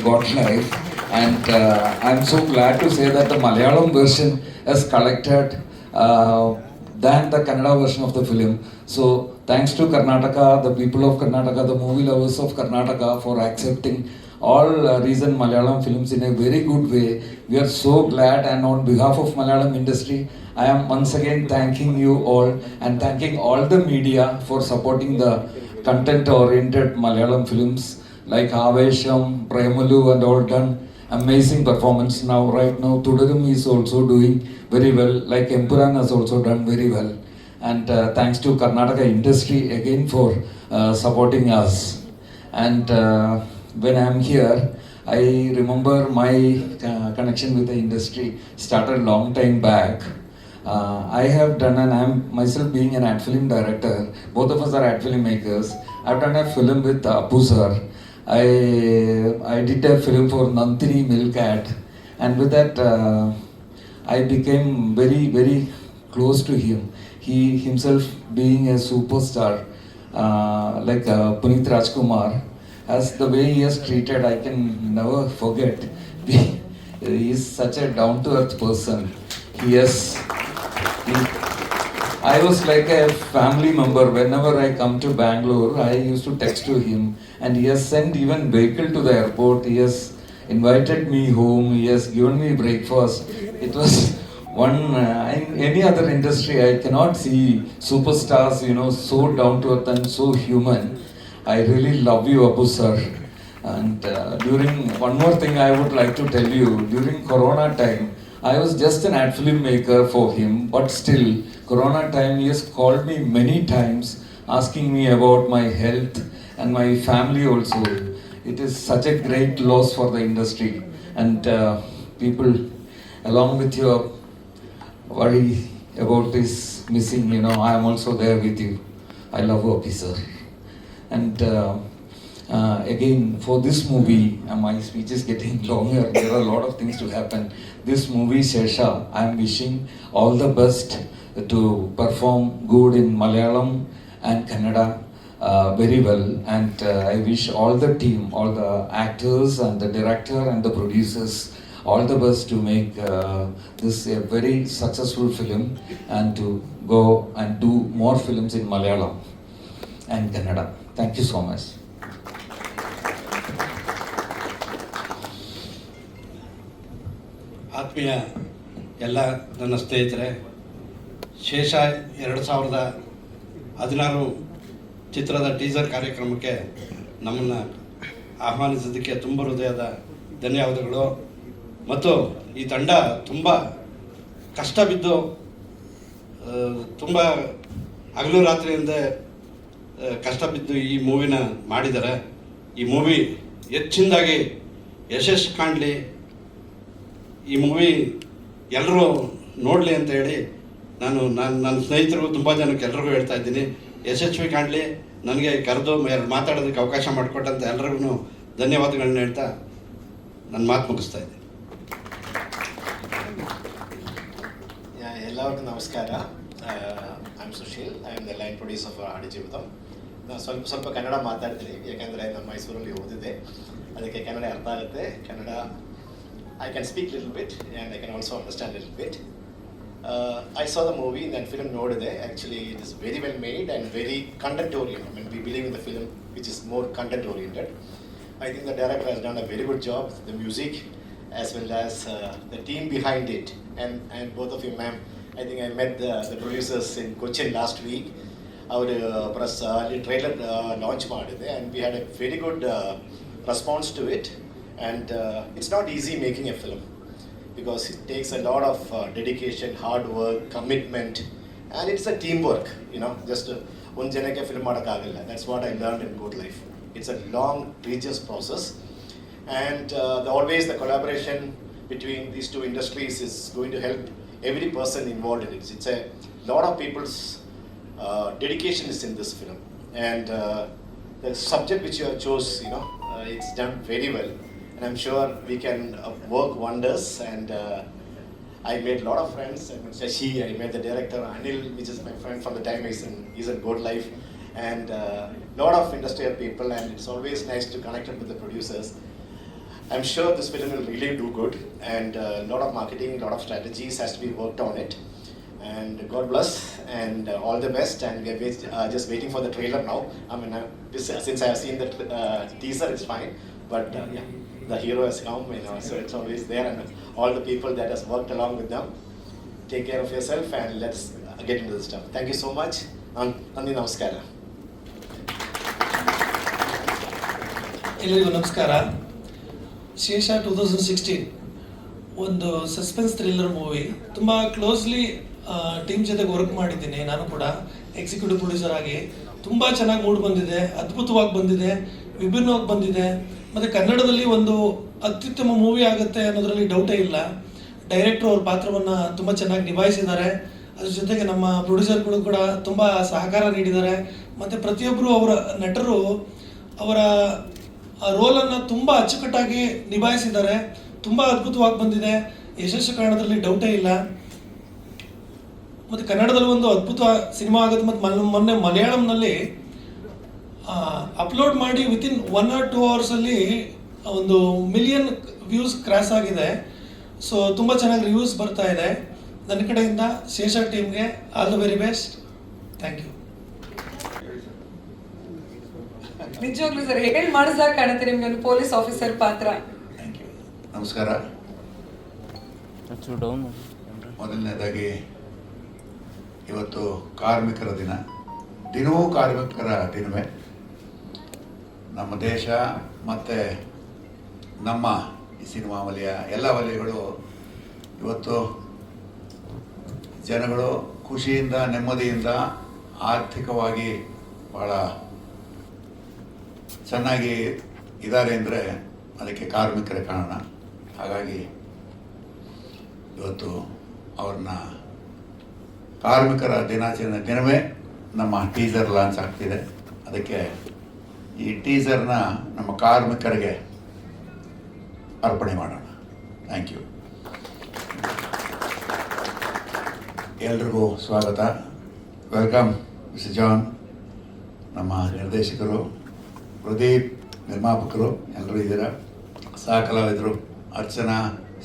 God Life. And I'm so glad to say that the Malayalam version has collected than the Kannada version of the film. So thanks to Karnataka, the people of Karnataka, the movie lovers of Karnataka for accepting all recent Malayalam films in a very good way. We are so glad, and on behalf of Malayalam industry, I am once again thanking you all and thanking all the media for supporting the content-oriented Malayalam films like Avesham, Premalu and all done amazing performance now. Right now, Tudarum is also doing very well, like Empuran has also done very well. And thanks to Karnataka industry again for supporting us. And when I'm here, I remember my connection with the industry started long time back. I have done, and I'm myself being an ad film director. Both of us are ad film makers. I've done a film with Apu sir. I did a film for Nantini Milkat, and with that I became very close to him. He himself being a superstar, like Puneeth Rajkumar, as the way he has treated, I can never forget. He is such a down-to-earth person. He has. I was like a family member. Whenever I come to Bangalore, I used to text to him, and he has sent even vehicle to the airport. He has invited me home. He has given me breakfast. It was one in any other industry. I cannot see superstars, so down to earth and so human. I really love you, Apu sir. And during one more thing, I would like to tell you. During Corona time, I was just an ad film maker for him, but still, Corona time, he has called me many times, asking me about my health and my family also. It is such a great loss for the industry, and people, along with your worry about this missing, I am also there with you. I love you, officer. And again, for this movie, my speech is getting longer. There are a lot of things to happen. This movie, Shesha, I am wishing all the best to perform good in Malayalam and Kannada very well. And I wish all the team, all the actors and the director and the producers, all the best to make this a very successful film and to go and do more films in Malayalam and Kannada. Thank you so much. ಆತ್ಮೀಯ ಎಲ್ಲ ನನ್ನ ಸ್ನೇಹಿತರೆ, ಶೇಷ 2016 ಚಿತ್ರದ teaser ಕಾರ್ಯಕ್ರಮಕ್ಕೆ ನಮ್ಮನ್ನು ಆಹ್ವಾನಿಸಿದ್ದಕ್ಕೆ ತುಂಬ ಹೃದಯದ ಧನ್ಯವಾದಗಳು. ಮತ್ತು ಈ ತಂಡ ತುಂಬ ಕಷ್ಟ ಬಿದ್ದು ತುಂಬ ಹಗಲು ರಾತ್ರಿಯಿಂದ ಕಷ್ಟ ಬಿದ್ದು ಈ ಮೂವಿನ ಮಾಡಿದ್ದಾರೆ. ಈ ಮೂವಿ ಹೆಚ್ಚಿನದಾಗಿ ಯಶಸ್ಸು ಕಾಣಲಿ, ಈ ಮೂವಿ ಎಲ್ಲರೂ ನೋಡಲಿ ಅಂತ ಹೇಳಿ ನನ್ನ ಸ್ನೇಹಿತರಿಗೂ ತುಂಬ ಜನಕ್ಕೆ ಎಲ್ರಿಗೂ ಹೇಳ್ತಾ ಇದ್ದೀನಿ. ಯಶಸ್ವಿ ಕಾಣಲಿ. ನನಗೆ ಕರೆದು ಮಾತಾಡೋದಕ್ಕೆ ಅವಕಾಶ ಮಾಡಿಕೊಟ್ಟಂತ ಎಲ್ರಿಗೂ ಧನ್ಯವಾದಗಳನ್ನ ಹೇಳ್ತಾ ನನ್ನ ಮಾತು ಮುಗಿಸ್ತಾ ಇದ್ದೀನಿ. ಎಲ್ಲರಿಗೂ ನಮಸ್ಕಾರ. I am Sushil. I am the line producer for Aadujeevitham. ನಾನು ಸ್ವಲ್ಪ ಕನ್ನಡ ಮಾತಾಡ್ತೀನಿ, ಯಾಕೆಂದರೆ ನಮ್ಮ ಮೈಸೂರಲ್ಲಿ ಓದಿದೆ, ಅದಕ್ಕೆ ಕನ್ನಡ ಅರ್ಥ ಆಗುತ್ತೆ. Kannada I can speak a little bit and I can also understand a little bit. I saw the movie and that film Nodide. Actually, it is very well made and very content oriented. I mean, we believe in the film which is more content oriented. I think the director has done a very good job. The music as well as the team behind it. And both of you, ma'am, I think I met the producers in Cochin last week. Our press trailer launch ಮಾಡಿದೆ and we had a very good response to it. And it's not easy making a film because it takes a lot of dedication, hard work, commitment, and it's a teamwork. Just one janake film madakagalla. That's what I learned in Good Life. It's a long, tedious process, and always the collaboration between these two industries is going to help every person involved in it. It's a lot of people's dedication is in this film, and the subject which you have chose, it's done very well. And I'm sure we can work wonders. And I made a lot of friends. I met Shashi, I met the director Anil, which is my friend from the time he's in Good Life, and a lot of industrial people. And it's always nice to connect with the producers. I'm sure this film will really do good, and a lot of marketing, a lot of strategies has to be worked on it. And God bless, and all the best. And we are just waiting for the trailer now. I mean, since I have seen the teaser, it's fine. But yeah, the hero has come, so it's always there, and all the people that has worked along with them. Take care of yourself, and let's get into the stuff. Thank you so much. Nandi namaskara. ಎಲ್ಲರಿಗೂ ನಮಸ್ಕಾರ. ಶೇಷ 2016 ಒಂದು suspense thriller movie. ತುಂಬ closely team ಜೊತೆಗೆ work ಮಾಡಿದ್ದೀನಿ. ನಾನು ಕೂಡ executive producer ಆಗಿ. ತುಂಬ ಚೆನ್ನಾಗಿ ಮೂಡ್ ಬಂದಿದೆ, ಅದ್ಭುತವಾಗಿ ಬಂದಿದೆ, ವಿಭಿನ್ನವಾಗಿ ಬಂದಿದೆ. ಮತ್ತು ಕನ್ನಡದಲ್ಲಿ ಒಂದು ಅತ್ಯುತ್ತಮ ಮೂವಿ ಆಗುತ್ತೆ ಅನ್ನೋದರಲ್ಲಿ ಡೌಟೇ ಇಲ್ಲ. ಡೈರೆಕ್ಟ್ರು ಅವ್ರ ಪಾತ್ರವನ್ನು ತುಂಬ ಚೆನ್ನಾಗಿ ನಿಭಾಯಿಸಿದ್ದಾರೆ. ಅದ್ರ ಜೊತೆಗೆ ನಮ್ಮ ಪ್ರೊಡ್ಯೂಸರ್ಗಳು ಕೂಡ ತುಂಬ ಸಹಕಾರ ನೀಡಿದ್ದಾರೆ. ಮತ್ತು ಪ್ರತಿಯೊಬ್ಬರು ಅವರ ನಟರು ಅವರ ರೋಲನ್ನು ತುಂಬ ಅಚ್ಚುಕಟ್ಟಾಗಿ ನಿಭಾಯಿಸಿದ್ದಾರೆ. ತುಂಬ ಅದ್ಭುತವಾಗಿ ಬಂದಿದೆ. ಯಶಸ್ಸು ಕಾರಣದಲ್ಲಿ ಡೌಟೇ ಇಲ್ಲ. ಮತ್ತು ಕನ್ನಡದಲ್ಲಿ ಒಂದು ಅದ್ಭುತ ಸಿನಿಮಾ ಆಗುತ್ತೆ. ಮತ್ತು ಮೊನ್ನೆ ಮಲಯಾಳಂನಲ್ಲಿ ಅಪ್ಲೋಡ್ ಮಾಡಿ ವಿತಿನ್ 1 or 2 ಅವರ್ಸಲ್ಲಿ ಒಂದು 1 million ವ್ಯೂಸ್ ಕ್ರಾಸ್ ಆಗಿದೆ. ಸೊ ತುಂಬ ಚೆನ್ನಾಗಿ ರಿವ್ಯೂಸ್ ಬರ್ತಾ ಇದೆ. ನನ್ನ ಕಡೆಯಿಂದ ಶೇಷ ಟೀಮ್ಗೆ all the very best. Thank you. ನಿಜವಾಗ್ಲೂ ಸರ್ ಹೇಳಿ ಮಾಡಿಸ್ದಾಗ ಕಾಣುತ್ತೆ ನಿಮ್ಗೆ ಒಂದು ಪೊಲೀಸ್ ಆಫೀಸರ್ ಪಾತ್ರ. ನಮಸ್ಕಾರ. ಮೊದಲನೇದಾಗಿ ಇವತ್ತು ಕಾರ್ಮಿಕರ ದಿನ. ದಿನವೂ ಕಾರ್ಮಿಕರ ದಿನವೇ. ನಮ್ಮ ದೇಶ ಮತ್ತು ನಮ್ಮ ಈ ಸಿನಿಮಾ ವಲಯ, ಎಲ್ಲ ವಲಯಗಳು ಇವತ್ತು ಜನಗಳು ಖುಷಿಯಿಂದ, ನೆಮ್ಮದಿಯಿಂದ, ಆರ್ಥಿಕವಾಗಿ ಭಾಳ ಚೆನ್ನಾಗಿ ಇದ್ದಾರೆ ಅಂದರೆ ಅದಕ್ಕೆ ಕಾರ್ಮಿಕರೇ ಕಾರಣ. ಹಾಗಾಗಿ ಇವತ್ತು ಅವ್ರನ್ನ ಕಾರ್ಮಿಕರ ದಿನಾಚರಣೆ ದಿನವೇ ನಮ್ಮ ಟೀಸರ್ ಲಾಂಚ್ ಆಗ್ತಿದೆ. ಅದಕ್ಕೆ ಈ ಟೀಸರ್ನ ನಮ್ಮ ಕಾರ್ಮಿಕರಿಗೆ ಅರ್ಪಣೆ ಮಾಡೋಣ. Thank you. ಎಲ್ರಿಗೂ ಸ್ವಾಗತ. Welcome mister John. ನಮ್ಮ ನಿರ್ದೇಶಕರು, ಪ್ರದೀಪ್ ನಿರ್ಮಾಪಕರು ಎಲ್ಲರೂ ಇದ್ದೀರಾ. ಸಹ ಕಲಾವಿದರು ಅರ್ಚನಾ,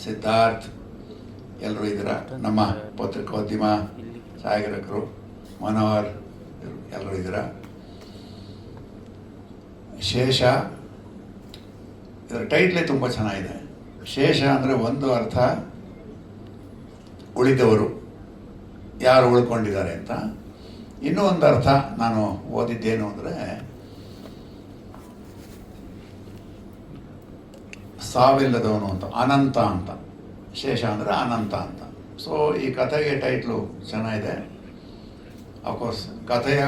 ಸಿದ್ಧಾರ್ಥ್ ಎಲ್ಲರೂ ಇದ್ದೀರಾ. ನಮ್ಮ ಪತ್ರಿಕೋದ್ಯಮ ಛಾಯಾಗ್ರಾಹಕರು ಮನೋಹರ್ ಎಲ್ಲರೂ ಇದ್ದೀರಾ. ಶೇಷ, ಇದರ ಟೈಟ್ಲೇ ತುಂಬ ಚೆನ್ನಾಗಿದೆ. ಶೇಷ ಅಂದರೆ ಒಂದು ಅರ್ಥ ಉಳಿದವರು, ಯಾರು ಉಳ್ಕೊಂಡಿದ್ದಾರೆ ಅಂತ. ಇನ್ನೂ ಒಂದು ಅರ್ಥ ನಾನು ಓದಿದ್ದೇನು ಅಂದರೆ ಸಾವಿಲ್ಲದವನು ಅಂತ, ಅನಂತ ಅಂತ. ಶೇಷ ಅಂದರೆ ಅನಂತ ಅಂತ. ಸೊ ಈ ಕಥೆಗೆ ಟೈಟ್ಲು ಚೆನ್ನಾಗಿದೆ. ಅಫ್ಕೋರ್ಸ್ ಕಥೆಯ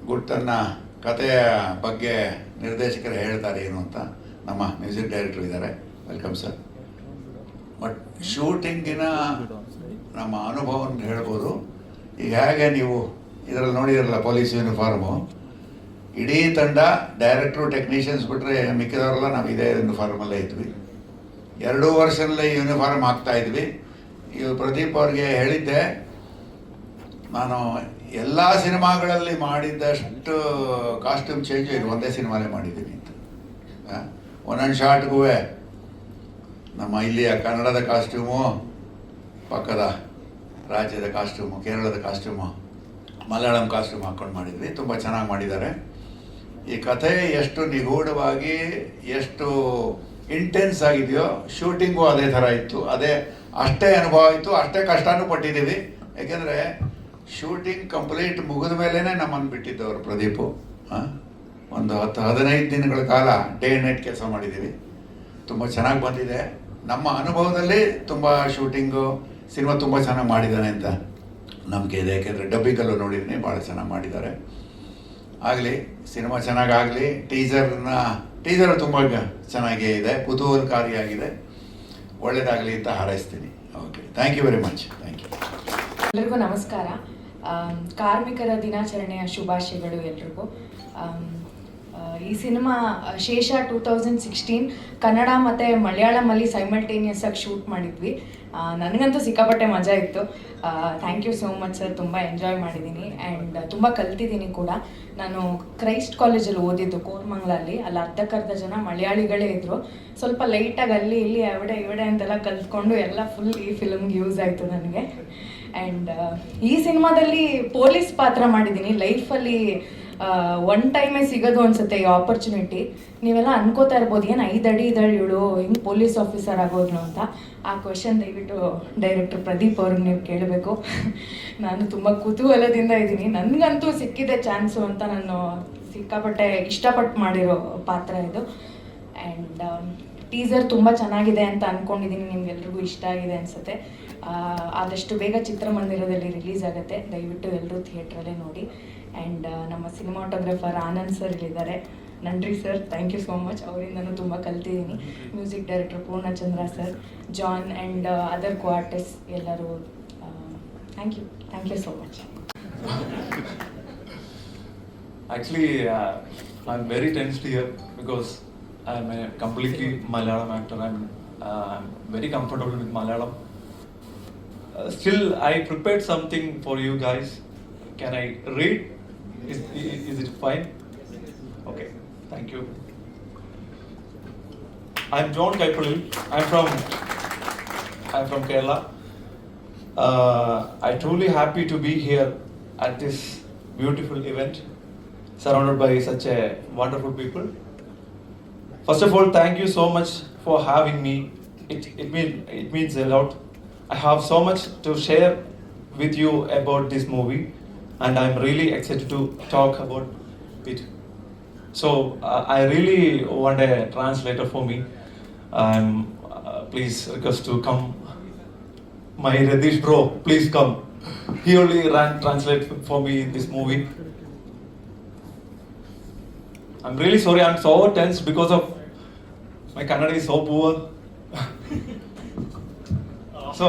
ಗುಟ್ಟನ್ನು, ಕಥೆಯ ಬಗ್ಗೆ ನಿರ್ದೇಶಕರು ಹೇಳ್ತಾರೆ ಏನು ಅಂತ. ನಮ್ಮ ಮ್ಯೂಸಿಕ್ ಡೈರೆಕ್ಟ್ರು ಇದ್ದಾರೆ. Welcome sir. ಬಟ್ ಶೂಟಿಂಗಿನ ನಮ್ಮ ಅನುಭವವನ್ನು ಹೇಳ್ಬೋದು. ಈಗ ಹೇಗೆ ನೀವು ಇದರಲ್ಲಿ ನೋಡಿದಿರಲ್ಲ ಪೊಲೀಸ್ ಯೂನಿಫಾರ್ಮು, ಇಡೀ ತಂಡ ಡೈರೆಕ್ಟ್ರು, ಟೆಕ್ನಿಷಿಯನ್ಸ್ ಬಿಟ್ಟರೆ ಮಿಕ್ಕಿದವರೆಲ್ಲ ನಾವು ಇದೇ ಯೂನಿಫಾರ್ಮಲ್ಲೇ ಇದ್ವಿ. 2 ವರ್ಷದಲ್ಲೇ ಯೂನಿಫಾರ್ಮ್ ಹಾಕ್ತಾ ಇದ್ವಿ. ಇವು ಪ್ರದೀಪ್ ಅವ್ರಿಗೆ ಹೇಳಿದ್ದೆ, ನಾನು ಎಲ್ಲ ಸಿನಿಮಾಗಳಲ್ಲಿ ಮಾಡಿದ್ದಷ್ಟು ಕಾಸ್ಟ್ಯೂಮ್ ಚೇಂಜು ಇದು ಒಂದೇ ಸಿನಿಮಾಲೇ ಮಾಡಿದ್ದೀನಿ ಅಂತ. ಒಂದೊಂದು ಶಾರ್ಟ್ಗೂ ನಮ್ಮ ಇಲ್ಲಿಯ ಕನ್ನಡದ ಕಾಸ್ಟ್ಯೂಮು, ಪಕ್ಕದ ರಾಜ್ಯದ ಕಾಸ್ಟ್ಯೂಮು, ಕೇರಳದ ಕಾಸ್ಟ್ಯೂಮು, ಮಲಯಾಳಂ ಕಾಸ್ಟ್ಯೂಮ್ ಹಾಕ್ಕೊಂಡು ಮಾಡಿದ್ವಿ. ತುಂಬ ಚೆನ್ನಾಗಿ ಮಾಡಿದ್ದಾರೆ. ಈ ಕಥೆ ಎಷ್ಟು ನಿಗೂಢವಾಗಿ, ಎಷ್ಟು ಇಂಟೆನ್ಸ್ ಆಗಿದೆಯೋ, ಶೂಟಿಂಗು ಅದೇ ಥರ ಇತ್ತು. ಅಷ್ಟೇ ಅನುಭವ ಇತ್ತು, ಅಷ್ಟೇ ಕಷ್ಟನೂ ಪಟ್ಟಿದ್ದೀವಿ. ಯಾಕೆಂದರೆ ಶೂಟಿಂಗ್ ಕಂಪ್ಲೀಟ್ ಮುಗಿದ ಮೇಲೇ ನಮ್ಮನ್ನು ಬಿಟ್ಟಿದ್ದವರು ಪ್ರದೀಪು. ಒಂದು 10-15 ದಿನಗಳ ಕಾಲ ಡೇ ಆ್ಯಂಡ್ ನೈಟ್ ಕೆಲಸ ಮಾಡಿದ್ದೀವಿ. ತುಂಬ ಚೆನ್ನಾಗಿ ಬಂದಿದೆ. ನಮ್ಮ ಅನುಭವದಲ್ಲಿ ತುಂಬ ಶೂಟಿಂಗು, ಸಿನಿಮಾ ತುಂಬ ಚೆನ್ನಾಗಿ ಮಾಡಿದ್ದಾನೆ ಅಂತ ನಂಬಿಕೆ ಇದೆ. ಯಾಕೆಂದರೆ ಡಬ್ಬಿಂಗಲ್ಲೂ ನೋಡಿದ್ದೀನಿ, ಭಾಳ ಚೆನ್ನಾಗಿ ಮಾಡಿದ್ದಾರೆ. ಆಗಲಿ, ಸಿನಿಮಾ ಚೆನ್ನಾಗಾಗಲಿ. ಟೀಸರ್ ತುಂಬ ಚೆನ್ನಾಗೇ ಇದೆ, ಕುತೂಹಲಕಾರಿಯಾಗಿದೆ. ಒಳ್ಳೆಯದಾಗಲಿ ಅಂತ ಹಾರೈಸ್ತೀನಿ. Okay, thank you very much. Thank you. ಎಲ್ರಿಗೂ ನಮಸ್ಕಾರ. ಕಾರ್ಮಿಕರ ದಿನಾಚರಣೆಯ ಶುಭಾಶಯಗಳು ಎಲ್ರಿಗೂ. ಈ ಸಿನಿಮಾ ಶೇಷ 2016 ಕನ್ನಡ ಮತ್ತು ಮಲಯಾಳಮಲ್ಲಿ ಸೈಮಲ್ಟೇನಿಯಸ್ ಆಗಿ ಶೂಟ್ ಮಾಡಿದ್ವಿ. ನನಗಂತೂ ಸಿಕ್ಕಾಪಟ್ಟೆ ಮಜಾ ಇತ್ತು. Thank you so much sir, ತುಂಬ ಎಂಜಾಯ್ ಮಾಡಿದ್ದೀನಿ ಆ್ಯಂಡ್ ತುಂಬ ಕಲ್ತಿದ್ದೀನಿ ಕೂಡ. ನಾನು ಕ್ರೈಸ್ಟ್ ಕಾಲೇಜಲ್ಲಿ ಓದಿದ್ದು ಕೋರ್ಮಂಗ್ಲಲ್ಲಿ. ಅಲ್ಲಿ ಅರ್ಧಕ್ಕರ್ಧ ಜನ ಮಲಯಾಳಿಗಳೇ ಇದ್ದರು. ಸ್ವಲ್ಪ ಲೈಟಾಗಿ ಅಲ್ಲಿ ಇಲ್ಲಿ ಅವಡೆ ಇವಡೆ ಅಂತೆಲ್ಲ ಕಲ್ತ್ಕೊಂಡು ಎಲ್ಲ ಫುಲ್ ಈ ಫಿಲ್ಮ್ಗೆ ಯೂಸ್ ಆಯಿತು ನನಗೆ. ಆ್ಯಂಡ್ ಈ ಸಿನಿಮಾದಲ್ಲಿ ಪೊಲೀಸ್ ಪಾತ್ರ ಮಾಡಿದ್ದೀನಿ. ಲೈಫಲ್ಲಿ ಒನ್ ಟೈಮೇ ಸಿಗೋದು ಅನ್ಸುತ್ತೆ ಈ ಆಪರ್ಚುನಿಟಿ. ನೀವೆಲ್ಲ ಅನ್ಕೋತಾ ಇರ್ಬೋದು, ಏನು 5 ಅಡಿ ಇದ್ದಾಳೆ ಇವಳು, ಹಿಂಗೆ ಪೊಲೀಸ್ ಆಫೀಸರ್ ಆಗೋದ್ನು ಅಂತ. ಆ ಕ್ವೆಶನ್ ದಯವಿಟ್ಟು ಡೈರೆಕ್ಟರ್ ಪ್ರದೀಪ್ ಅವ್ರಿಗೆ ನೀವು ಕೇಳಬೇಕು. ನಾನು ತುಂಬ ಕುತೂಹಲದಿಂದ ಇದ್ದೀನಿ. ನನಗಂತೂ ಸಿಕ್ಕಿದೆ ಚಾನ್ಸು ಅಂತ ನಾನು ಸಿಕ್ಕಾಪಟ್ಟೆ ಇಷ್ಟಪಟ್ಟು ಮಾಡಿರೋ ಪಾತ್ರ ಇದು. ಆ್ಯಂಡ್ ಟೀಸರ್ ತುಂಬ ಚೆನ್ನಾಗಿದೆ ಅಂತ ಅಂದ್ಕೊಂಡಿದ್ದೀನಿ. ನಿಮ್ಗೆಲ್ರಿಗೂ ಇಷ್ಟ ಆಗಿದೆ ಅನಿಸುತ್ತೆ. ಆದಷ್ಟು ಬೇಗ ಚಿತ್ರಮಂದಿರದಲ್ಲಿ ರಿಲೀಸ್ ಆಗುತ್ತೆ. ದಯವಿಟ್ಟು ಎಲ್ಲರೂ ಥಿಯೇಟ್ರಲ್ಲೇ ನೋಡಿ. ಆ್ಯಂಡ್ ನಮ್ಮ ಸಿನಿಮಾಟೋಗ್ರಫರ್ ಆನಂದ್ ಸರ್ ಇಲ್ಲಿದ್ದಾರೆ. ನನ್ರಿ sir, thank you so much. ಅವರಿಂದನೂ ತುಂಬ ಕಲ್ತಿದ್ದೀನಿ. Music director Purnachandra sir, John and other co artist ಎಲ್ಲರೂ thank you so much. Actually, I'm very tensed here because I'm a completely Malayalam actor. I'm very comfortable with Malayalam. Still, I prepared something for you guys. Can I read? Is it fine? Okay, thank you. I'm John Kaipalil. I'm from Kerala. I'm truly happy to be here at this beautiful event, surrounded by such a wonderful people. First of all, thank you so much for having me. It means a lot. I have so much to share with you about this movie, and I'm really excited to talk about it. So I really want a translator for me. Please request to come. My Radish bro, please come. He only translate for me this movie. I'm really sorry, I'm so tense because of my Kannada is so poor. So,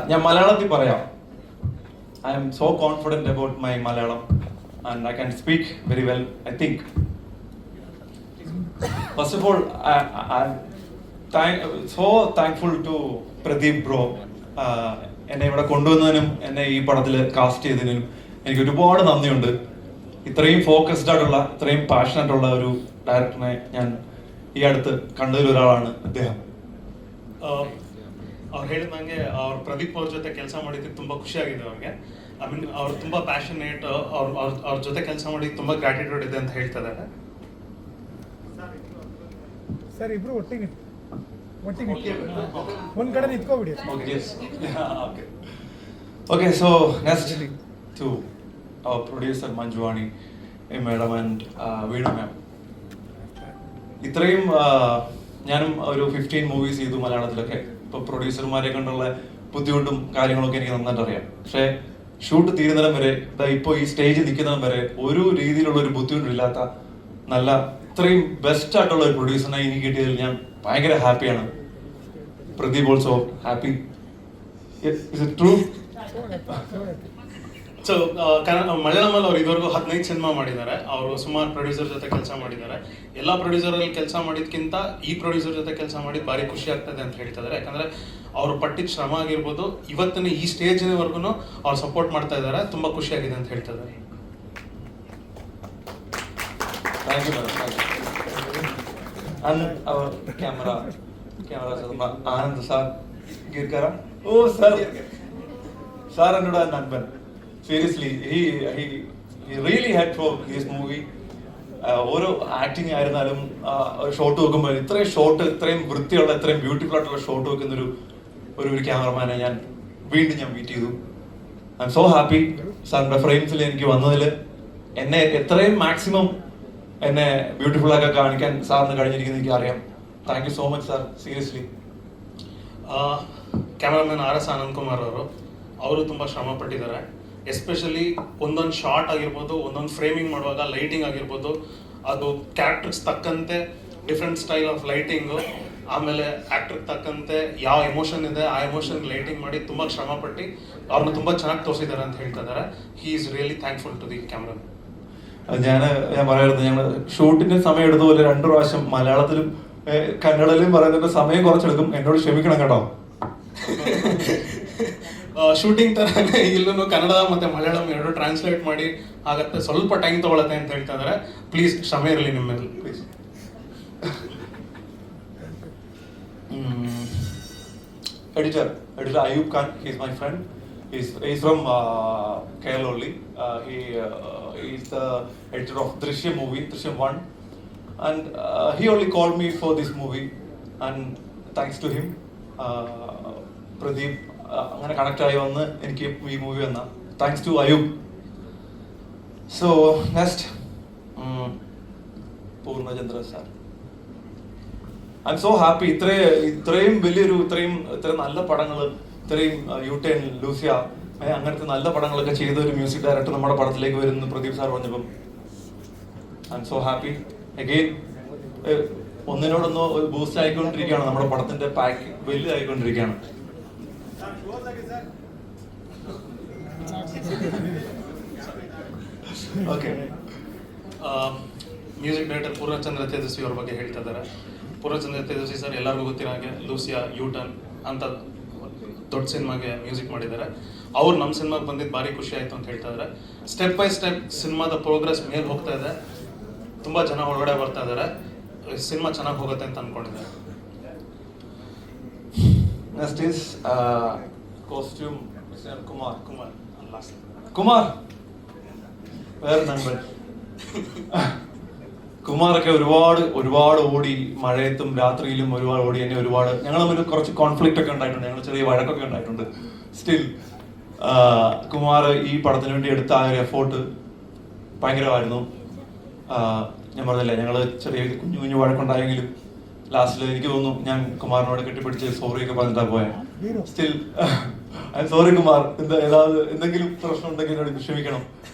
ഞാൻ മലയാളത്തിൽ പറയാം. I am so confident about my Malayalam and I can speak very well, I think. First of all, I'm so thankful to Pradeep bro. എന്നെ ഇവിടെ കൊണ്ടുവന്നതിനും എന്നെ ഈ പടത്തിൽ cast ചെയ്തതിനും എനിക്ക് ഒരുപാട് നന്ദിയുണ്ട്. ഇത്രയും ഫോക്കസ്ഡ് ആയിട്ടുള്ള, ഇത്രയും പാഷനറ്റ് ഉള്ള ഒരു ഡയറക്ടറിനെ ഞാൻ ಈ അടുത്ത് ಕಂಡದಿರೋ ಒರಾಳಾണ് അദ്ദേഹം. ಅವ್ರು ಹೇಳಿದಂಗೆ ಅವ್ರು ಪ್ರದೀಪ್ ಅವ್ರ ಜೊತೆ ಕೆಲಸ ಮಾಡಿದ್ದಕ್ಕೆ ತುಂಬ ಖುಷಿಯಾಗಿದೆ ಅವ್ರಿಗೆ. ಐ ಮೀನ್ ಅವ್ರು ತುಂಬ ಪ್ಯಾಷನೇಟ್, ಅವ್ರ ಜೊತೆ ಕೆಲಸ ಮಾಡಿ ತುಂಬ ಗ್ರಾಟಿಟ್ಯೂಡ್ ಇದೆ ಅಂತ ಹೇಳ್ತಾ ಇದ್ದಾರೆ. ಸರ್ ಇಬ್ರು ಒಟ್ಟಿಗೆ ಒಂದು ಕಡೆ ನಿಂತ್ಕೋಬಿಡಿ. Okay, so next to our producer Manjuwani madam and Veenu ma'am. ഇത്രയും ഞാനും ഒരു 15 മൂവീസ് ചെയ്തു മലയാളത്തിലൊക്കെ. ഇപ്പോൾ പ്രൊഡ്യൂസർമാരെ കൊണ്ടുള്ള ബുദ്ധിമുട്ടും കാര്യങ്ങളൊക്കെ എനിക്ക് നന്നായിട്ട് അറിയാം. പക്ഷേ ഷൂട്ട് തീരുന്നിടം വരെ, ഇപ്പോൾ ഈ സ്റ്റേജിൽ നിൽക്കുന്നിടം വരെ ഒരു രീതിയിലുള്ള ഒരു ബുദ്ധിമുട്ടില്ലാത്ത നല്ല ഇത്രയും ബെസ്റ്റ് ആയിട്ടുള്ള ഒരു പ്രൊഡ്യൂസറിനെ എനിക്ക് കിട്ടിയതിൽ ഞാൻ ഭയങ്കര ഹാപ്പിയാണ്. Pradeep also happy. Is it true? So ಮಲಯಾಳಮಲ್ಲಿ ಅವ್ರು ಇದುವರೆಗೂ 15 ಸಿನಿಮಾ ಮಾಡಿದ್ದಾರೆ. ಅವರು ಸುಮಾರು ಪ್ರೊಡ್ಯೂಸರ್ ಜೊತೆ ಕೆಲಸ ಮಾಡಿದ್ದಾರೆ. ಎಲ್ಲ ಪ್ರೊಡ್ಯೂಸರಲ್ಲಿ ಕೆಲಸ ಮಾಡಿದ್ಕಿಂತ ಈ ಪ್ರೊಡ್ಯೂಸರ್ ಜೊತೆ ಕೆಲಸ ಮಾಡಿದ್ದು ಭಾರಿ ಖುಷಿ ಆಗ್ತದೆ ಅಂತ ಹೇಳ್ತಿದ್ದಾರೆ. ಯಾಕಂದರೆ ಅವರು ಪಟ್ಟಿದ ಶ್ರಮ ಆಗಿರ್ಬೋದು, ಇವತ್ತಿನ ಈ ಸ್ಟೇಜಿನವರೆಗೂ ಅವ್ರು ಸಪೋರ್ಟ್ ಮಾಡ್ತಾ ಇದ್ದಾರೆ. ತುಂಬ ಖುಷಿಯಾಗಿದೆ ಅಂತ ಹೇಳ್ತಿದ್ದಾರೆ. Thank you and our camera Anand sir ಗಿರ್ಕರ. ಓ ಸರ್ എന്നോട് നൻപൻ. Seriously he really had for this movie. ഓരോ ആക്ടിങ് ആയിരുന്നാലും ഷോട്ട് വെക്കുമ്പോൾ ഇത്രയും വൃത്തിയുള്ള, ഇത്രയും ബ്യൂട്ടിഫുൾ ആയിട്ടുള്ള ഷോട്ട് വെക്കുന്ന ഒരു ക്യാമറമാനെ ഞാൻ വീണ്ടും മീറ്റ് ചെയ്തു. ഐ എം സോ ഹാപ്പി സാറിന്റെ ഫ്രെയിംസിൽ എനിക്ക് വന്നതിൽ. എന്നെ എത്രയും മാക്സിമം എന്നെ ബ്യൂട്ടിഫുൾ ആക്കി കാണിക്കാൻ സാറിന് കഴിഞ്ഞിരിക്കുന്നത് എനിക്ക് അറിയാം. Thank you so much sir, seriously. Cameraman RS Anand Kumar ಅವರು ತುಂಬ ಶ್ರಮ ಪಟ್ಟಿದ್ದಾರೆ. ಎಸ್ಪೆಷಲಿ ಒಂದೊಂದು ಶಾರ್ಟ್ ಆಗಿರ್ಬೋದು, ಒಂದೊಂದು ಫ್ರೇಮಿಂಗ್ ಮಾಡುವಾಗ ಲೈಟಿಂಗ್ ಆಗಿರ್ಬೋದು, ಅದು ಕ್ಯಾರೆಕ್ಟರ್ಸ್ ತಕ್ಕಂತೆ ಡಿಫ್ರೆಂಟ್ ಸ್ಟೈಲ್ ಆಫ್ ಲೈಟಿಂಗು, ಆಮೇಲೆ ಆ್ಯಕ್ಟ್ರಿಗೆ ತಕ್ಕಂತೆ ಯಾವ ಎಮೋಷನ್ ಇದೆ ಆ ಎಮೋಷನ್ ಲೈಟಿಂಗ್ ಮಾಡಿ ತುಂಬ ಶ್ರಮ ಪಟ್ಟು ಅವ್ರನ್ನ ತುಂಬ ಚೆನ್ನಾಗಿ ತೋರಿಸಿದ್ದಾರೆ ಅಂತ ಹೇಳ್ತಾ ಇದ್ದಾರೆ. He is really thankful to the camera. ഞാൻ പറയായിരുന്നു, ഞങ്ങൾ ഷൂട്ടിന് സമയം എടുത്തപോലെ 2 പ്രാവശ്യം മലയാളത്തിലും കന്നഡയിലും പറയുന്നതിന്റെ സമയം കുറച്ചെടുക്കും, എന്നോട് ക്ഷമിക്കണം കേട്ടോ. ಶೂಟಿಂಗ್ ಥರನೇ ಇಲ್ಲೂ ಕನ್ನಡ ಮತ್ತು ಮಲಯಾಳಂ ಎರಡು ಟ್ರಾನ್ಸ್ಲೇಟ್ ಮಾಡಿ ಆಗತ್ತೆ, ಸ್ವಲ್ಪ ಟೈಮ್ ತೊಗೊಳತ್ತೆ ಅಂತ ಹೇಳ್ತಾ ಇದ್ದಾರೆ. ಪ್ಲೀಸ್ ಕ್ಷಮೆ ಇರಲಿ ನಿಮ್ಮ ಮೇಲೆ, please. Editor Ayub Khan, he's my friend. He's from KL only. He's the editor of Drishyam movie, Drishyam 1, and he only called me for this movie, and thanks to him, Pradeep അങ്ങനെ connect ആയി വന്ന് എനിക്ക് ഈ movie വന്ന thanks to Ayub. So next Poornachandra sir. I am so happy. ഇത്രയും വലിയൊരു ഇത്രയും നല്ല പടങ്ങൾ, ഇത്രയും യൂട്ടേൺ, ലൂസിയ, അങ്ങനത്തെ നല്ല പടങ്ങളൊക്കെ ചെയ്ത ഒരു മ്യൂസിക് ഡയറക്ടർ നമ്മുടെ പടത്തിലേക്ക് വരുന്നു പ്രദീപ് സാർ പറഞ്ഞപ്പം I am so happy. Again ഒന്നിനോടൊന്ന് ബൂസ്റ്റ് ആയിക്കൊണ്ടിരിക്കുകയാണ്, നമ്മുടെ പടത്തിന്റെ പാക്ക് വലുതായിക്കൊണ്ടിരിക്കുകയാണ്. Okay, music director Purnachandra Tejaswi ಅವ್ರ ಬಗ್ಗೆ ಹೇಳ್ತಾ ಇದ್ದಾರೆ. ಪೂರ್ಣಚಂದ್ರ ತೇಜಸ್ವಿ ಸರ್ ಎಲ್ಲರಿಗೂ ಗೊತ್ತಿರೋ ಹಾಗೆ ಲೂಸಿಯಾ, ಯೂಟರ್ನ್ ಅಂತ ದೊಡ್ಡ ಸಿನಿಮಾಗೆ ಮ್ಯೂಸಿಕ್ ಮಾಡಿದ್ದಾರೆ. ಅವ್ರು ನಮ್ಮ ಸಿನಿಮಾಗೆ ಬಂದಿದ್ದು ಭಾರಿ ಖುಷಿ ಆಯಿತು ಅಂತ ಹೇಳ್ತಾ ಇದ್ದಾರೆ. ಸ್ಟೆಪ್ ಬೈ ಸ್ಟೆಪ್ ಸಿನಿಮಾದ ಪ್ರೋಗ್ರೆಸ್ ಮೇಲೆ ಹೋಗ್ತಾ ಇದೆ, ತುಂಬ ಜನ ಒಳಗಡೆ ಬರ್ತಾ ಇದ್ದಾರೆ, ಸಿನಿಮಾ ಚೆನ್ನಾಗಿ ಹೋಗುತ್ತೆ ಅಂತ ಅಂದ್ಕೊಂಡಿದ್ದಾರೆ. Next is costume Kumar. വേറെ നമ്പർ കുമാറൊക്കെ ഒരുപാട് ഓടി, മഴയത്തും രാത്രിയിലും ഒരുപാട് ഓടി. എന്നെ ഒരുപാട് ഞങ്ങൾ തമ്മിൽ കുറച്ച് കോൺഫ്ലിക്റ്റ് ഒക്കെ ഉണ്ടായിട്ടുണ്ട്, ഞങ്ങൾ ചെറിയ വഴക്കൊക്കെ ഉണ്ടായിട്ടുണ്ട്. സ്റ്റിൽ കുമാർ ഈ പടത്തിന് വേണ്ടി എടുത്ത ആ ഒരു എഫോർട്ട് ഭയങ്കരമായിരുന്നു. ഞാൻ പറഞ്ഞില്ലേ, ഞങ്ങൾ ചെറിയ കുഞ്ഞു വഴക്കുണ്ടായെങ്കിലും ലാസ്റ്റിൽ എനിക്ക് തോന്നുന്നു ഞാൻ കുമാറിനോട് കെട്ടിപ്പിടിച്ച് സോറിയൊക്കെ പറഞ്ഞിട്ടാ പോയെ. Still I am sorry Kumar. എന്തെങ്കിലും പ്രശ്നം ഉണ്ടെങ്കിൽ എന്നോട് ക്ഷമിക്കണം.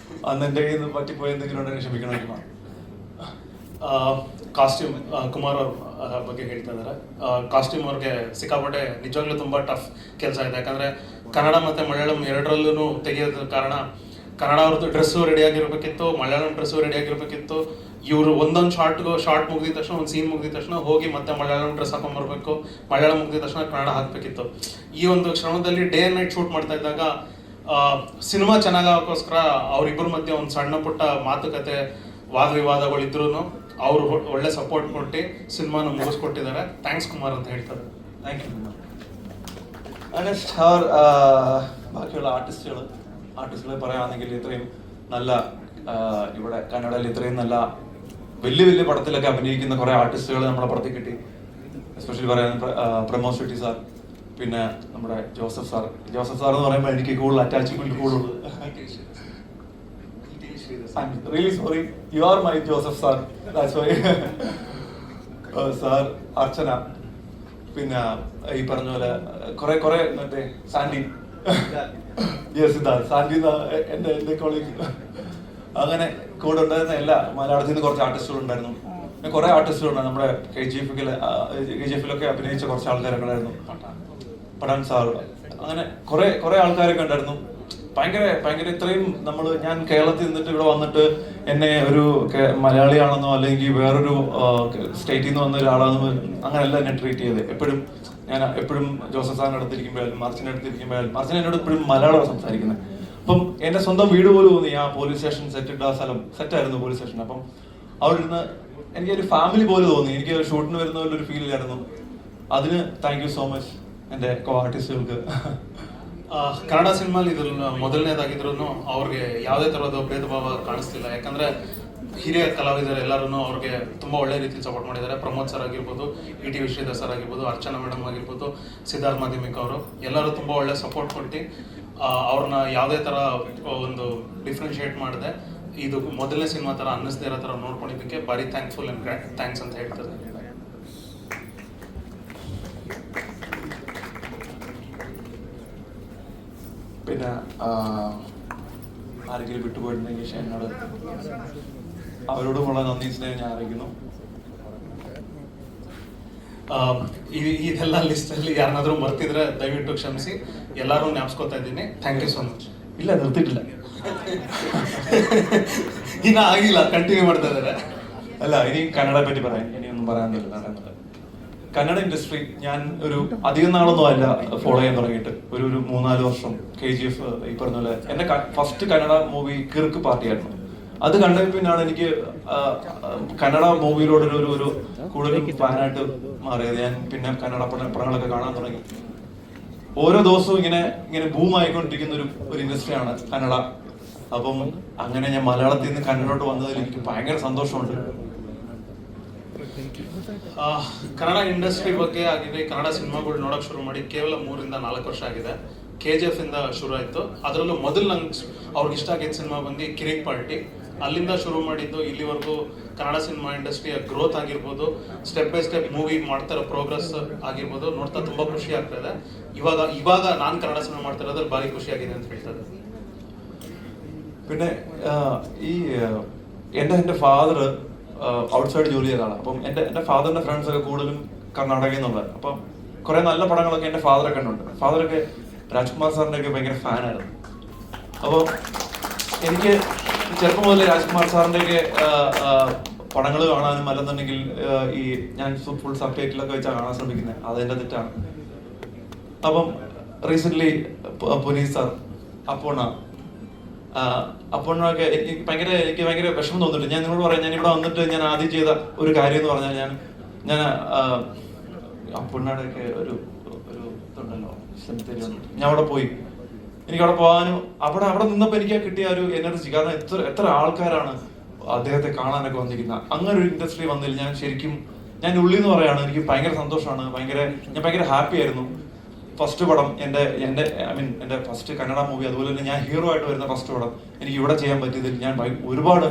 അന്ന് എൻ്റെ കയ്യിൽ നിന്ന് പറ്റിപ്പോയി എന്തെങ്കിലും ഉണ്ടെങ്കിൽ ക്ഷമിക്കണം കുമാർ. ಕಾಸ್ಟ್ಯೂಮ್ ಕುಮಾರ್ ಅವ್ರ ಬಗ್ಗೆ ಹೇಳ್ತಾ ಇದ್ದಾರೆ. ಕಾಸ್ಟ್ಯೂಮ್ ಅವ್ರಿಗೆ ಸಿಕ್ಕಾಪಟ್ಟೆ ನಿಜವಾಗ್ಲೂ ತುಂಬ ಟಫ್ ಕೆಲಸ ಇದೆ, ಯಾಕಂದರೆ ಕನ್ನಡ ಮತ್ತು ಮಲಯಾಳಂ ಎರಡರಲ್ಲೂ ತೆಗೆಯೋದ ಕಾರಣ ಕನ್ನಡ ಅವ್ರದ್ದು ಡ್ರೆಸ್ಸು ರೆಡಿಯಾಗಿರ್ಬೇಕಿತ್ತು, ಮಲಯಾಳಂ ಡ್ರೆಸ್ಸು ರೆಡಿಯಾಗಿರ್ಬೇಕಿತ್ತು. ಇವರು ಒಂದೊಂದು ಶಾರ್ಟ್ ಮುಗಿದ ತಕ್ಷಣ, ಒಂದು ಸೀನ್ ಮುಗಿದ ತಕ್ಷಣ ಹೋಗಿ ಮತ್ತೆ ಮಲಯಾಳಂ ಡ್ರೆಸ್ ಹಾಕೊಂಡ್ಬರ್ಬೇಕು, ಮಲಯಾಳಂ ಮುಗಿದ ತಕ್ಷಣ ಕನ್ನಡ ಹಾಕಬೇಕಿತ್ತು. ಈ ಒಂದು ಶ್ರಮದಲ್ಲಿ ಡೇ ಆ್ಯಂಡ್ ನೈಟ್ ಶೂಟ್ ಮಾಡ್ತಾ ಇದ್ದಾಗ ಸಿನಿಮಾ ಚೆನ್ನಾಗೋಕ್ಕೋಸ್ಕರ ಅವರಿಬ್ಬರ ಮಧ್ಯೆ ಒಂದು ಸಣ್ಣ ಪುಟ್ಟ ಮಾತುಕತೆ, ವಾದ ವಿವಾದಗಳಿದ್ರೂ ಅವರು ಒಳ್ಳೆ ಸಪೋರ್ಟ್ ಕೊಟ್ಟು ಸಿನಿಮಾನ ಮುಗಿಸ್ಕೊಟ್ಟಿದ್ದಾರೆ. ಥ್ಯಾಂಕ್ಸ್ ಕುಮಾರ್ ಅಂತ ಹೇಳ್ತಾರೆ. Thank you Kumar. നെക്സ്റ്റ് അവർ ബാക്കിയുള്ള ആർട്ടിസ്റ്റുകളെ പറയുകയാണെങ്കിൽ ഇത്രയും നല്ല ഇവിടെ കന്നഡയിൽ ഇത്രയും നല്ല വലിയ പടത്തിലൊക്കെ അഭിനയിക്കുന്ന കുറേ ആർട്ടിസ്റ്റുകൾ നമ്മുടെ പടത്തിൽ കിട്ടി. എസ്പെഷ്യലി പറയാൻ പ്രമോദ് ഷെട്ടി സാർ, പിന്നെ നമ്മുടെ ജോസഫ് സാർ എന്ന് പറയുമ്പോൾ എനിക്ക് കൂടുതൽ അറ്റാച്ച്മെന്റ് കൂടുതൽ. I'm really sorry. You are my Joseph sir. That's why. Sir, Archana. പിന്നെ ഈ പറഞ്ഞ പോലെ കുറെ മറ്റേ സാൻഡി, സാൻഡി എന്റെ കോളേജ്, അങ്ങനെ കൂടെ ഉണ്ടായിരുന്ന എല്ലാ മലയാളത്തിൽ നിന്ന് കുറച്ച് ആർട്ടിസ്റ്റുകൾ ഉണ്ടായിരുന്നു. പിന്നെ കുറെ ആർട്ടിസ്റ്റുകളുണ്ടായിരുന്നു. നമ്മുടെ KGF-ലൊക്കെ അഭിനയിച്ച കുറച്ച് ആൾക്കാരൊക്കെ ഉണ്ടായിരുന്നു. പഠാൻ സാർ, അങ്ങനെ കുറെ ആൾക്കാരൊക്കെ ഉണ്ടായിരുന്നു. ഭയങ്കര ഇത്രയും ഞാൻ കേരളത്തിൽ നിന്നിട്ട് ഇവിടെ വന്നിട്ട് എന്നെ ഒരു മലയാളിയാണെന്നോ അല്ലെങ്കിൽ വേറൊരു സ്റ്റേറ്റിൽ നിന്ന് വന്ന ഒരാളാണെന്നോ അങ്ങനെയല്ല എന്നെ ട്രീറ്റ് ചെയ്ത്. എപ്പോഴും ജോസഫ് സാറിന്റെ അടുത്തിരിക്കുമ്പോഴും മാർച്ചിന്റെ അടുത്തിരിക്കുമ്പോഴും മാർച്ചിൻ എന്നോട് എപ്പോഴും മലയാളമാണ് സംസാരിക്കുന്നത്. അപ്പം എന്റെ സ്വന്തം വീട് പോലും തോന്നി. ആ പോലീസ് സ്റ്റേഷൻ സെറ്റിട്ട ആ സ്ഥലം സെറ്റായിരുന്നു പോലീസ് സ്റ്റേഷൻ. അപ്പം അവിടെ ഇരുന്ന് എനിക്കൊരു ഫാമിലി പോലെ തോന്നി. എനിക്ക് ഷൂട്ടിന് വരുന്ന പോലെ ഒരു ഫീൽ ആയിരുന്നു. അതിന് താങ്ക് യു സോ മച്ച് എൻ്റെ കോ ആർട്ടിസ്റ്റുകൾക്ക്. ಕನ್ನಡ ಸಿನಿಮಾಲಿ ಇದ್ರ ಮೊದಲನೇದಾಗಿದ್ರು ಅವ್ರಿಗೆ ಯಾವುದೇ ಥರದ ಭೇದ ಭಾವ ಕಾಣಿಸ್ತಿಲ್ಲ, ಯಾಕಂದರೆ ಹಿರಿಯ ಕಲಾವಿದರು ಎಲ್ಲರೂ ಅವ್ರಿಗೆ ತುಂಬ ಒಳ್ಳೆ ರೀತಿಯಲ್ಲಿ ಸಪೋರ್ಟ್ ಮಾಡಿದ್ದಾರೆ. ಪ್ರಮೋದ್ ಸರ್ ಆಗಿರ್ಬೋದು, ET ಶ್ರೀಧರ್ ಸರ್ ಆಗಿರ್ಬೋದು, ಅರ್ಚನಾ ಮೇಡಮ್ ಆಗಿರ್ಬೋದು, ಸಿದ್ಧಾರ್ಥ್ ಮಾಧ್ಯಮಿಕ್ ಅವರು ಎಲ್ಲರೂ ತುಂಬ ಒಳ್ಳೆ ಸಪೋರ್ಟ್ ಕೊಟ್ಟು ಅವ್ರನ್ನ ಯಾವುದೇ ಥರ ಒಂದು ಡಿಫ್ರೆನ್ಶಿಯೇಟ್ ಮಾಡಿದೆ ಇದು ಮೊದಲನೇ ಸಿನಿಮಾ ಥರ ಅನ್ನಿಸ್ದೇ ಇರೋ ಥರ ನೋಡ್ಕೊಂಡಿದ್ದಕ್ಕೆ ಭಾರಿ ಥ್ಯಾಂಕ್ಫುಲ್ ಆ್ಯಂಡ್ ಥ್ಯಾಂಕ್ಸ್ ಅಂತ ಹೇಳ್ತಾರೆ. പിന്നെ ആരെങ്കിലും വിട്ടുപോയിട്ടുണ്ടെങ്കിൽ എന്നോട് അവരോടുമുള്ള നന്ദി സ്നേഹം ഞാൻ അറിയിക്കുന്നു. ಇದೆಲ್ಲ ಲಿಸ್ಟಲ್ಲಿ ಯಾರನ್ನಾದರೂ ಮರ್ತಿದ್ರೆ ದಯವಿಟ್ಟು ಕ್ಷಮಿಸಿ, ಎಲ್ಲರೂ ಜ್ಞಾಪಿಸ್ಕೊತಾ ಇದ್ದೀನಿ. Thank you so much. ಇಲ್ಲ, നിർത്തിയിട്ടില്ല. ಇನ್ನ ಆಗಿಲ್ಲ, ಕಂಟಿನ್ಯೂ ಮಾಡ್ತಾ ಇದ್ದಾರೆ. അല്ല ഇനി കന്നഡയെ പറ്റി പറയാൻ ഇനിയൊന്നും പറയാനില്ല. കന്നഡ ഇൻഡസ്ട്രി ഞാൻ ഒരു അധികം നാളൊന്നും അല്ല ഫോളോ ചെയ്യാൻ തുടങ്ങിയിട്ട് ഒരു 3-4 വർഷം. KGF ഈ പറഞ്ഞ പോലെ എന്റെ ഫസ്റ്റ് കന്നഡ മൂവി കിർക്ക് പാർട്ടിയായിരുന്നു. അത് കണ്ടതിൽ പിന്നാണ് എനിക്ക് കന്നഡ മൂവിയിലോട് ഒരു കൂടുതൽ ഫാനായിട്ട് മാറിയത്. ഞാൻ പിന്നെ കന്നഡ പടങ്ങളൊക്കെ കാണാൻ തുടങ്ങി. ഓരോ ദിവസവും ഇങ്ങനെ ബൂം ആയിക്കൊണ്ടിരിക്കുന്ന ഒരു ഇൻഡസ്ട്രിയാണ് കന്നഡ. അപ്പം അങ്ങനെ ഞാൻ മലയാളത്തിൽ നിന്ന് കന്നഡോട്ട് വന്നതിൽ എനിക്ക് ഭയങ്കര സന്തോഷമുണ്ട്. ಕನ್ನಡ ಇಂಡಸ್ಟ್ರಿ ಬಗ್ಗೆ ಆಗಿದೆ, ಕನ್ನಡ ಸಿನಿಮಾಗಳು ನೋಡೋಕೆ ಶುರು ಮಾಡಿ ಕೇವಲ 3-4 ವರ್ಷ ಆಗಿದೆ. KGF ಇಂದ ಶುರು ಆಯಿತು. ಅದರಲ್ಲೂ ಮೊದಲು ನಂಗೆ ಅವ್ರಿಗೆ ಇಷ್ಟ ಆಗಿದ್ದ ಸಿನಿಮಾ ಬಂದು ಕಿರಿಕ್ ಪಾರ್ಟಿ. ಅಲ್ಲಿಂದ ಶುರು ಮಾಡಿದ್ದು ಇಲ್ಲಿವರೆಗೂ ಕನ್ನಡ ಸಿನಿಮಾ ಇಂಡಸ್ಟ್ರಿಯ ಗ್ರೋತ್ ಆಗಿರ್ಬೋದು, ಸ್ಟೆಪ್ ಬೈ ಸ್ಟೆಪ್ ಮೂವಿ ಮಾಡ್ತಾ ಇರೋ ಪ್ರೋಗ್ರೆಸ್ ಆಗಿರ್ಬೋದು, ನೋಡ್ತಾ ತುಂಬ ಖುಷಿ ಆಗ್ತಾ ಇದೆ. ಇವಾಗ ನಾನು ಕನ್ನಡ ಸಿನಿಮಾ ಮಾಡ್ತಾ ಇರೋದ್ರಲ್ಲಿ ಭಾರಿ ಖುಷಿಯಾಗಿದೆ ಅಂತ ಹೇಳ್ತಾರೆ. പിന്നെ ഈ എൻ്റെ ഫാദർ ഔട്ട്സൈഡ് ജോലി ചെയ്ത ആളാണ്. അപ്പം എൻ്റെ ഫാദറിന്റെ ഫ്രണ്ട്സ് ഒക്കെ കൂടുതലും കർണാടകയിൽ നിന്നുള്ളത്. അപ്പം കുറെ നല്ല പടങ്ങളൊക്കെ എൻ്റെ ഫാദറൊക്കെ കണ്ടുണ്ട്. ഫാദറൊക്കെ രാജ്കുമാർ സാറിന്റെ ഒക്കെ ഭയങ്കര ഫാനായിരുന്നു. അപ്പോൾ എനിക്ക് ചെറുപ്പം മുതലേ രാജ്കുമാർ സാറിന്റെ ഒക്കെ പടങ്ങൾ കാണാനും അല്ലെന്നുണ്ടെങ്കിൽ ഈ ഞാൻ ഫുൾ സബ് ടൈറ്റിലൊക്കെ വെച്ചാൽ കാണാൻ ശ്രമിക്കുന്നത്. അതെന്റെ തെറ്റാണ്. അപ്പം റീസെന്റ് പുനീത് സാർ, അപ്പോഴൊക്കെ എനിക്ക് ഭയങ്കര വിഷമം തോന്നിട്ടുണ്ട്. ഞാൻ നിങ്ങളോട് പറയാം, ഞാൻ ഇവിടെ വന്നിട്ട് ഞാൻ ആദ്യം ചെയ്ത ഒരു കാര്യം എന്ന് പറഞ്ഞാൽ ഞാൻ അപ്പോഴൊക്കെ ഒരു ഇതുണ്ടല്ലോ സെമിത്തേരി, ഞാൻ അവിടെ പോയി. എനിക്ക് അവിടെ പോകാനും അവിടെ നിന്നപ്പോൾ എനിക്ക് കിട്ടിയ ഒരു എനർജി. കാരണം എത്ര ആൾക്കാരാണ് അദ്ദേഹത്തെ കാണാനൊക്കെ വന്നിരിക്കുന്നത്. അങ്ങനെ ഒരു ഇൻഡസ്ട്രി വന്നതിൽ ഞാൻ ഉള്ളിൽ നിന്ന് പറയാണ്, എനിക്ക് ഭയങ്കര സന്തോഷമാണ്. ഞാൻ ഭയങ്കര ഹാപ്പി ആയിരുന്നു. ഫസ്റ്റ് പടം എൻ്റെ ഫസ്റ്റ് കന്നഡ മൂവി, അതുപോലെ തന്നെ ഞാൻ ഹീറോ ആയിട്ട് വരുന്ന ഫസ്റ്റ് പടം എനിക്ക് ഇവിടെ ചെയ്യാൻ പറ്റിയതിൽ ഞാൻ ഒരുപാട്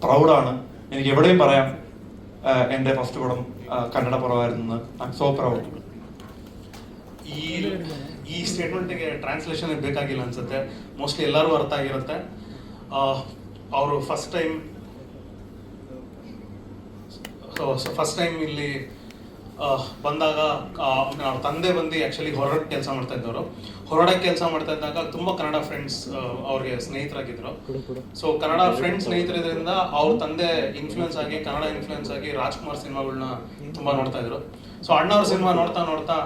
പ്രൗഡാണ്. എനിക്ക് എവിടെയും പറയാം എൻ്റെ ഫസ്റ്റ് പടം കന്നഡ പടമായിരുന്നു. I am so proud. ಈ ಸ್ಟೇಟ್ಮೆಂಟ್ಗೆ ಟ್ರಾನ್ಸ್ಲೇಷನ್ ಬೇಕಾಗಿಲ್ಲ ಅನ್ಸುತ್ತೆ. ಮೋಸ್ಟ್ಲಿ ಎಲ್ಲರಿಗೂ ಅರ್ಥ ಆಗಿರುತ್ತೆ. ಅವರು ಫಸ್ಟ್ ಟೈಮ್ ಇಲ್ಲಿ ಬಂದಾಗ ಅವ್ರ ತಂದೆ ಬಂದು ಆ್ಯಕ್ಚುಲಿ ಹೊರಗಡೆ ಕೆಲಸ ಮಾಡ್ತಾ ಇದ್ದವರು. ಹೊರಗಡೆ ಕೆಲಸ ಮಾಡ್ತಾ ಇದ್ದಾಗ ತುಂಬ ಕನ್ನಡ ಫ್ರೆಂಡ್ಸ್ ಅವ್ರಿಗೆ ಸ್ನೇಹಿತರಾಗಿದ್ರು. ಸೊ ಕನ್ನಡ ಫ್ರೆಂಡ್ಸ್ ಸ್ನೇಹಿತರಿದ್ರಿಂದ ಅವ್ರ ತಂದೆ ಇನ್ಫ್ಲೂಯೆನ್ಸ್ ಆಗಿ, ಕನ್ನಡ ಇನ್ಫ್ಲೂಯೆನ್ಸ್ ಆಗಿ ರಾಜ್ಕುಮಾರ್ ಸಿನಿಮಾಗಳನ್ನ ತುಂಬ ನೋಡ್ತಾ ಇದ್ರು. ಸೊ ಅಣ್ಣವ್ರ ಸಿನಿಮಾ ನೋಡ್ತಾ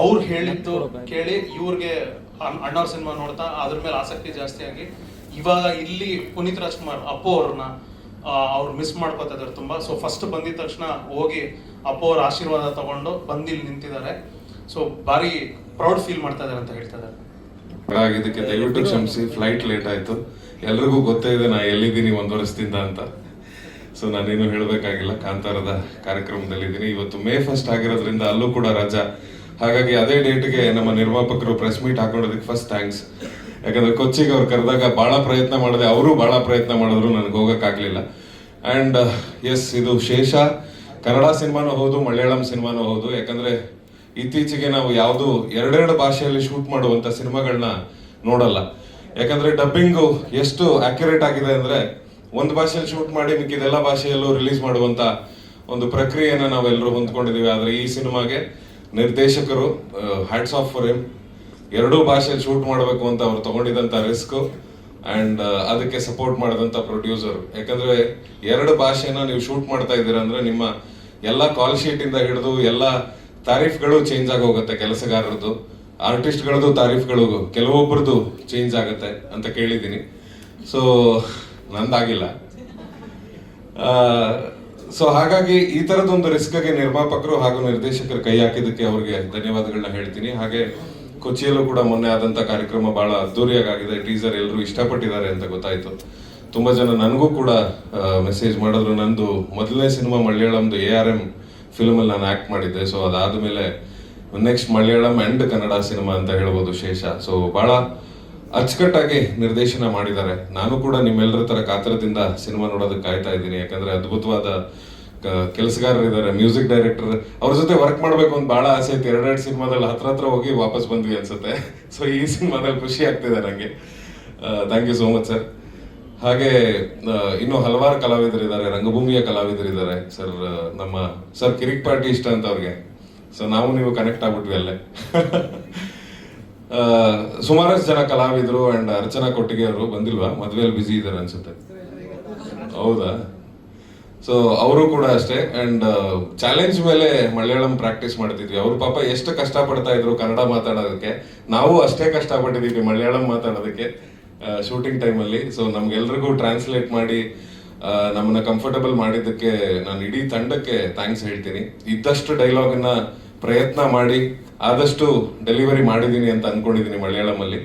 ಅವ್ರು ಹೇಳಿದ್ದು ಕೇಳಿ ಇವ್ರಿಗೆ ಅಣ್ಣವ್ರ ಸಿನಿಮಾ ನೋಡ್ತಾ ಅದ್ರ ಮೇಲೆ ಆಸಕ್ತಿ ಜಾಸ್ತಿ ಆಗಿ ಇವಾಗ ಇಲ್ಲಿ ಪುನೀತ್ ರಾಜ್ಕುಮಾರ್ ಅಪ್ಪು ಅವ್ರನ್ನ ಅವ್ರು ಮಿಸ್ ಮಾಡ್ಕೋತಾ ಇದ್ದಾರೆ ತುಂಬ. ಸೊ ಫಸ್ಟ್ ಬಂದಿದ ತಕ್ಷಣ ಹೋಗಿ ಅಪ್ಪು ಅವ್ರ ಆಶೀರ್ವಾದ ತಗೊಂಡು ಬಂದು ಇಲ್ಲಿ ನಿಂತಿದ್ದಾರೆ. ಸೊ ಭಾರಿ ಪ್ರೌಡ್ ಫೀಲ್ ಮಾಡ್ತಾ ಇದ್ದಾರೆ ಅಂತ ಹೇಳ್ತಾ ಇದ್ದಾರೆ. ಇದಕ್ಕೆ ದಯವಿಟ್ಟು ಕ್ಷಮಿಸಿ, ಫ್ಲೈಟ್ ಲೇಟ್ ಆಯ್ತು. ಎಲ್ರಿಗೂ ಗೊತ್ತೇ ಇದೆ ನಾ ಎಲ್ಲಿದ್ದೀನಿ 1 ವರ್ಷದಿಂದ ಅಂತ. ಸೊ ನಾನೇನು ಹೇಳಬೇಕಾಗಿಲ್ಲ. ಕಾಂತಾರದ ಕಾರ್ಯಕ್ರಮದಲ್ಲಿದ್ದೀನಿ. ಇವತ್ತು May 1 ಆಗಿರೋದ್ರಿಂದ ಅಲ್ಲೂ ಕೂಡ ರಜಾ. ಹಾಗಾಗಿ ಅದೇ ಡೇಟ್ಗೆ ನಮ್ಮ ನಿರ್ಮಾಪಕರು ಪ್ರೆಸ್ ಮೀಟ್ ಹಾಕೊಂಡಿದ್ದಕ್ಕೆ ಫಸ್ಟ್ ಥ್ಯಾಂಕ್ಸ್. ಯಾಕಂದ್ರೆ ಕೊಚ್ಚಿಗೆ ಅವ್ರು ಕರೆದಾಗ ಭಾಳ ಪ್ರಯತ್ನ ಮಾಡಿದೆ, ಅವರು ಭಾಳ ಪ್ರಯತ್ನ ಮಾಡಿದ್ರು, ನನಗೆ ಹೋಗೋಕ್ಕಾಗಲಿಲ್ಲ. ಆ್ಯಂಡ್ ಎಸ್, ಇದು ಶೇಷ ಕನ್ನಡ ಸಿನಿಮಾನೂ ಹೌದು, ಮಲಯಾಳಂ ಸಿನಿಮಾನೂ ಹೌದು. ಯಾಕಂದರೆ ಇತ್ತೀಚೆಗೆ ನಾವು ಯಾವುದು 2 ಭಾಷೆಯಲ್ಲಿ ಶೂಟ್ ಮಾಡುವಂಥ ಸಿನಿಮಾಗಳನ್ನ ನೋಡಲ್ಲ. ಯಾಕಂದರೆ ಡಬ್ಬಿಂಗು ಎಷ್ಟು ಆಕ್ಯುರೇಟ್ ಆಗಿದೆ ಅಂದರೆ ಒಂದು ಭಾಷೆಯಲ್ಲಿ ಶೂಟ್ ಮಾಡಿ ಮಿಕ್ಕಿದೆಲ್ಲ ಭಾಷೆಯಲ್ಲೂ ರಿಲೀಸ್ ಮಾಡುವಂಥ ಒಂದು ಪ್ರಕ್ರಿಯೆಯನ್ನು ನಾವೆಲ್ಲರೂ ಹೊಂದ್ಕೊಂಡಿದ್ದೀವಿ. ಆದರೆ ಈ ಸಿನಿಮಾಗೆ ನಿರ್ದೇಶಕರು ಹ್ಯಾಟ್ಸ್ ಆಫ್ ಫಾರ್ ಹಿಮ್. 2 ಭಾಷೆಯಲ್ಲಿ ಶೂಟ್ ಮಾಡಬೇಕು ಅಂತ ಅವ್ರು ತಗೊಂಡಿದ್ದಂಥ ರಿಸ್ಕು ಆ್ಯಂಡ್ ಅದಕ್ಕೆ ಸಪೋರ್ಟ್ ಮಾಡಿದಂಥ ಪ್ರೊಡ್ಯೂಸರು. ಯಾಕಂದರೆ 2 ಭಾಷೆನ ನೀವು ಶೂಟ್ ಮಾಡ್ತಾ ಇದ್ದೀರಾ ಅಂದರೆ ನಿಮ್ಮ ಎಲ್ಲ ಕಾಲ್ ಶೀಟಿಂದ ಹಿಡಿದು ಎಲ್ಲ ತಾರೀಫ್ಗಳು ಚೇಂಜ್ ಆಗೋಗುತ್ತೆ. ಕೆಲಸಗಾರರದ್ದು, ಆರ್ಟಿಸ್ಟ್ಗಳದ್ದು ತಾರೀಫ್ಗಳು ಕೆಲವೊಬ್ಬರದ್ದು ಚೇಂಜ್ ಆಗುತ್ತೆ ಅಂತ ಕೇಳಿದ್ದೀನಿ. ಸೊ ನಂದಾಗಿಲ್ಲ. ಸೊ ಹಾಗಾಗಿ ಈ ಥರದೊಂದು ರಿಸ್ಕ್ಗೆ ನಿರ್ಮಾಪಕರು ಹಾಗೂ ನಿರ್ದೇಶಕರು ಕೈ ಹಾಕಿದ್ದಕ್ಕೆ ಅವ್ರಿಗೆ ಧನ್ಯವಾದಗಳನ್ನ ಹೇಳ್ತೀನಿ. ಹಾಗೆ ಕೊಚ್ಚಿಯಲ್ಲೂ ಕೂಡ ಮೊನ್ನೆ ಆದಂಥ ಕಾರ್ಯಕ್ರಮ ಭಾಳ ಅದ್ದೂರಿಯಾಗಿದೆ. ಟೀಸರ್ ಎಲ್ಲರೂ ಇಷ್ಟಪಟ್ಟಿದ್ದಾರೆ ಅಂತ ಗೊತ್ತಾಯಿತು. ತುಂಬ ಜನ ನನಗೂ ಕೂಡ ಮೆಸೇಜ್ ಮಾಡಿದ್ರು. ನಂದು ಮೊದಲನೇ ಸಿನಿಮಾ ಮಲಯಾಳಂದು ARM ಫಿಲ್ಮಲ್ಲಿ ನಾನು ಆ್ಯಕ್ಟ್ ಮಾಡಿದ್ದೆ. ಸೊ ಅದಾದಮೇಲೆ next Malayalam and Kannada cinema ಅಂತ ಹೇಳ್ಬೋದು ಶೇಷ. ಸೊ ಭಾಳ ಅಚ್ಚುಕಟ್ಟಾಗಿ ನಿರ್ದೇಶನ ಮಾಡಿದ್ದಾರೆ. ನಾನು ಕೂಡ ನಿಮ್ಮೆಲ್ಲರ ಥರ ಕಾತರದಿಂದ ಸಿನಿಮಾ ನೋಡೋದಕ್ಕೆ ಕಾಯ್ತಾ ಇದ್ದೀನಿ. ಯಾಕಂದರೆ ಅದ್ಭುತವಾದ ಕೆಲಸಗಾರರಿದ್ದಾರೆ, ಮ್ಯೂಸಿಕ್ ಡೈರೆಕ್ಟರ್. ಅವ್ರ ಜೊತೆ ವರ್ಕ್ ಮಾಡಬೇಕು ಅಂತ ಭಾಳ ಆಸೆ ಇತ್ತು. 2 ಸಿನಿಮಾದಲ್ಲಿ ಹತ್ರ ಹೋಗಿ ವಾಪಸ್ ಬಂದ್ವಿ ಅನ್ಸುತ್ತೆ. ಸೊ ಈ ಸಿನಿಮಾದಲ್ಲಿ ಖುಷಿ ಆಗ್ತಿದೆ ನನಗೆ. Thank you so much sir. ಹಾಗೆ ಇನ್ನೂ ಹಲವಾರು ಕಲಾವಿದರಿದ್ದಾರೆ, ರಂಗಭೂಮಿಯ ಕಲಾವಿದರಿದ್ದಾರೆ ಸರ್. ನಮ್ಮ ಸರ್ ಕಿರಿಕ್ ಪಾರ್ಟಿ ಇಷ್ಟ ಅಂತ ಅವ್ರಿಗೆ. ಸೊ ನಾವು ನೀವು ಕನೆಕ್ಟ್ ಆಗ್ಬಿಟ್ವಿ ಅಲ್ಲೇ. ಸುಮಾರಷ್ಟು ಜನ ಕಲಾವಿದರು ಆ್ಯಂಡ್ ಅರ್ಚನಾ ಕೊಟ್ಟಿಗೆ ಅವರು ಬಂದಿಲ್ವಾ? ಮದುವೆಯಲ್ಲಿ ಬ್ಯುಸಿ ಇದ್ದಾರೆ ಅನ್ಸುತ್ತೆ. ಹೌದಾ? ಸೊ ಅವರು ಕೂಡ ಅಷ್ಟೇ. ಅಂಡ್ ಚಾಲೆಂಜ್ ಮೇಲೆ ಮಲಯಾಳಂ ಪ್ರಾಕ್ಟೀಸ್ ಮಾಡ್ತಿದ್ವಿ. ಅವ್ರ ಪಾಪ ಎಷ್ಟು ಕಷ್ಟಪಡ್ತಾ ಇದ್ರು ಕನ್ನಡ ಮಾತಾಡೋದಕ್ಕೆ, ನಾವು ಅಷ್ಟೇ ಕಷ್ಟಪಟ್ಟಿದ್ದೀವಿ ಮಲಯಾಳಂ ಮಾತಾಡೋದಕ್ಕೆ ಶೂಟಿಂಗ್ ಟೈಮಲ್ಲಿ. ಸೊ ನಮ್ಗೆಲ್ರಿಗೂ ಟ್ರಾನ್ಸ್ಲೇಟ್ ಮಾಡಿ ನಮ್ಮನ್ನ ಕಂಫರ್ಟಬಲ್ ಮಾಡಿದ್ದಕ್ಕೆ ನಾನು ಇಡೀ ತಂಡಕ್ಕೆ ಥ್ಯಾಂಕ್ಸ್ ಹೇಳ್ತೀನಿ. ಇದ್ದಷ್ಟು ಡೈಲಾಗನ್ನ ಪ್ರಯತ್ನ ಮಾಡಿ ಆದಷ್ಟು ಡೆಲಿವರಿ ಮಾಡಿದ್ದೀನಿ ಅಂತ ಅನ್ಕೊಂಡಿದ್ದೀನಿ ಮಲಯಾಳಮಲ್ಲಿ.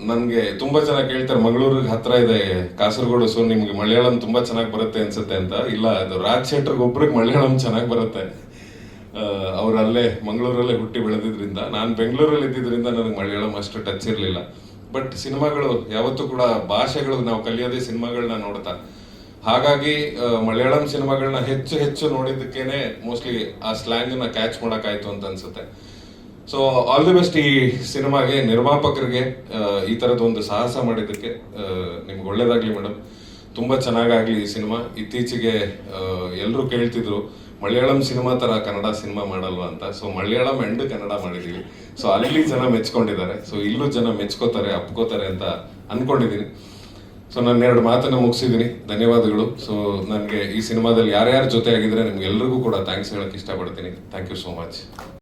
ನನಗೆ ತುಂಬ ಜನ ಕೇಳ್ತಾರೆ, ಮಂಗಳೂರಿಗೆ ಹತ್ರ ಇದೆ ಕಾಸರಗೋಡು, ಸೊ ನಿಮ್ಗೆ ಮಲಯಾಳಂ ತುಂಬ ಚೆನ್ನಾಗಿ ಬರುತ್ತೆ ಅನ್ಸುತ್ತೆ ಅಂತ. ಇಲ್ಲ, ಅದು ರಾಜ್ ಶೆಟ್ಟರ್ಗೆ ಒಬ್ರಿಗೆ ಮಲಯಾಳಂ ಚೆನ್ನಾಗಿ ಬರುತ್ತೆ. ಅವ್ರು ಅಲ್ಲೇ ಮಂಗಳೂರಲ್ಲೇ ಹುಟ್ಟಿ ಬೆಳೆದಿದ್ರಿಂದ, ನಾನು ಬೆಂಗಳೂರಲ್ಲಿ ಇದ್ದಿದ್ರಿಂದ ನನಗೆ ಮಲಯಾಳಂ ಅಷ್ಟು ಟಚ್ ಇರಲಿಲ್ಲ. ಬಟ್ ಸಿನಿಮಾಗಳು ಯಾವತ್ತೂ ಕೂಡ ಭಾಷೆಗಳು ನಾವು ಕಲಿಯೋದೇ ಸಿನಿಮಾಗಳನ್ನ ನೋಡ್ತಾ, ಹಾಗಾಗಿ ಮಲಯಾಳಂ ಸಿನಿಮಾಗಳನ್ನ ಹೆಚ್ಚು ಹೆಚ್ಚು ನೋಡಿದ್ದಕ್ಕೇನೆ ಮೋಸ್ಟ್ಲಿ ಆ ಸ್ಲ್ಯಾಂಗನ್ನ ಕ್ಯಾಚ್ ಮಾಡೋಕ್ಕಾಯ್ತು ಅಂತ ಅನ್ಸುತ್ತೆ. ಸೊ ಆಲ್ ದಿ ಬೆಸ್ಟ್ ಈ ಸಿನಿಮಾಗೆ, ನಿರ್ಮಾಪಕರಿಗೆ ಈ ಥರದೊಂದು ಸಾಹಸ ಮಾಡಿದ್ದಕ್ಕೆ ನಿಮ್ಗೆ ಒಳ್ಳೇದಾಗ್ಲಿ ಮೇಡಮ್. ತುಂಬ ಚೆನ್ನಾಗಾಗಲಿ ಈ ಸಿನಿಮಾ. ಇತ್ತೀಚೆಗೆ ಎಲ್ಲರೂ ಕೇಳ್ತಿದ್ರು ಮಲಯಾಳಂ ಸಿನಿಮಾ ಥರ ಕನ್ನಡ ಸಿನಿಮಾ ಮಾಡಲ್ವಾ ಅಂತ. ಸೊ ಮಲಯಾಳಂ ಆ್ಯಂಡ್ ಕನ್ನಡ ಮಾಡಿದ್ದೀವಿ. ಸೊ ಅಲ್ಲಿ ಜನ ಮೆಚ್ಕೊಂಡಿದ್ದಾರೆ. ಸೊ ಇಲ್ಲೂ ಜನ ಮೆಚ್ಕೋತಾರೆ, ಅಪ್ಕೋತಾರೆ ಅಂತ ಅಂದ್ಕೊಂಡಿದ್ದೀನಿ. ಸೊ ನಾನು 2 ಮಾತನ್ನು ಮುಗಿಸಿದ್ದೀನಿ. ಧನ್ಯವಾದಗಳು. ಸೊ ನನಗೆ ಈ ಸಿನಿಮಾದಲ್ಲಿ ಯಾರ್ಯಾರ ಜೊತೆ ಆಗಿದ್ರೆ ನಿಮ್ಗೆ ಎಲ್ರಿಗೂ ಕೂಡ ಥ್ಯಾಂಕ್ಸ್ ಹೇಳೋಕ್ಕೆ ಇಷ್ಟಪಡ್ತೀನಿ. Thank you so much.